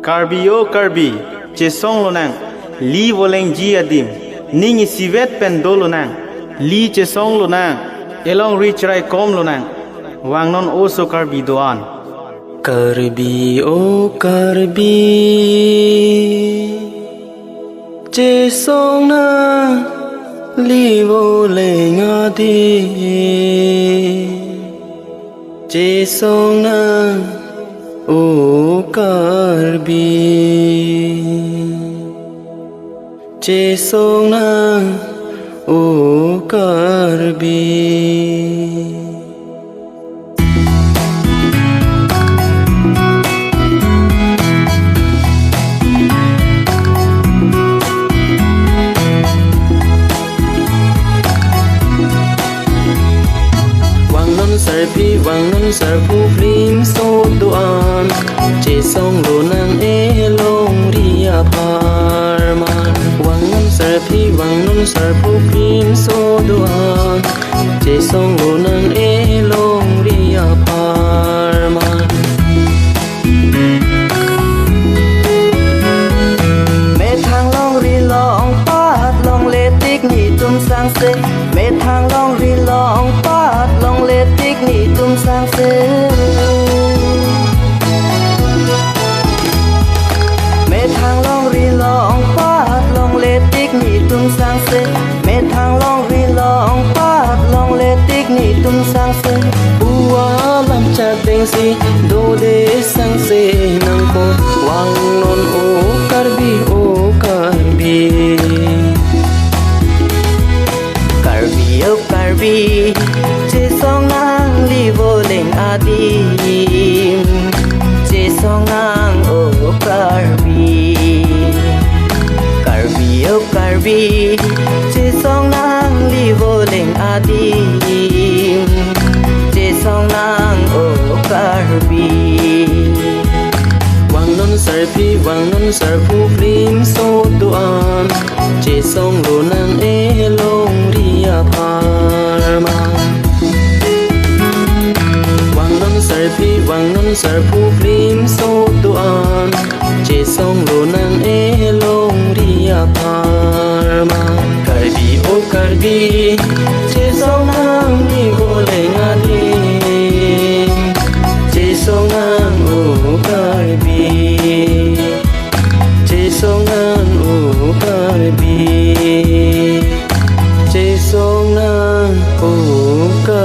Karbi o karbi, chesong lo nang, li voleng ji adim, ning sivet pendo lo nang, li chesong lo nang, elong richrai kom lo nang, wang non o so karbi doan. Karbi o karbi, chesong na, li voleng adim, chesong na. O karbi chesong na o karbi Wang non sarpu flim so doan chesong lo nang elong ria parman wang non sarpu flim so doan chesong lo nang elong ria parman mẹ thang long ri long pat long le tik ni tum sang se mẹ thang long ri long pat long le tik ni tum sang se mẹ thang long ri long pat long le tik ni tum sang se mẹ thang long ri long pat long le tik ni tum sang se Ua lam cha teng si do de sang se nang ko wang non o karbi karbi o karbi chesong nang li voleng adim chesong nang o karbi o karbi chesong nang li voleng adim chesong nang o karbi wang non sarpu flim so doan chesong lo nang elong ria parman wang non sarpu flim so doan chesong lo nang elong ria parman karbi o karbi chesong nang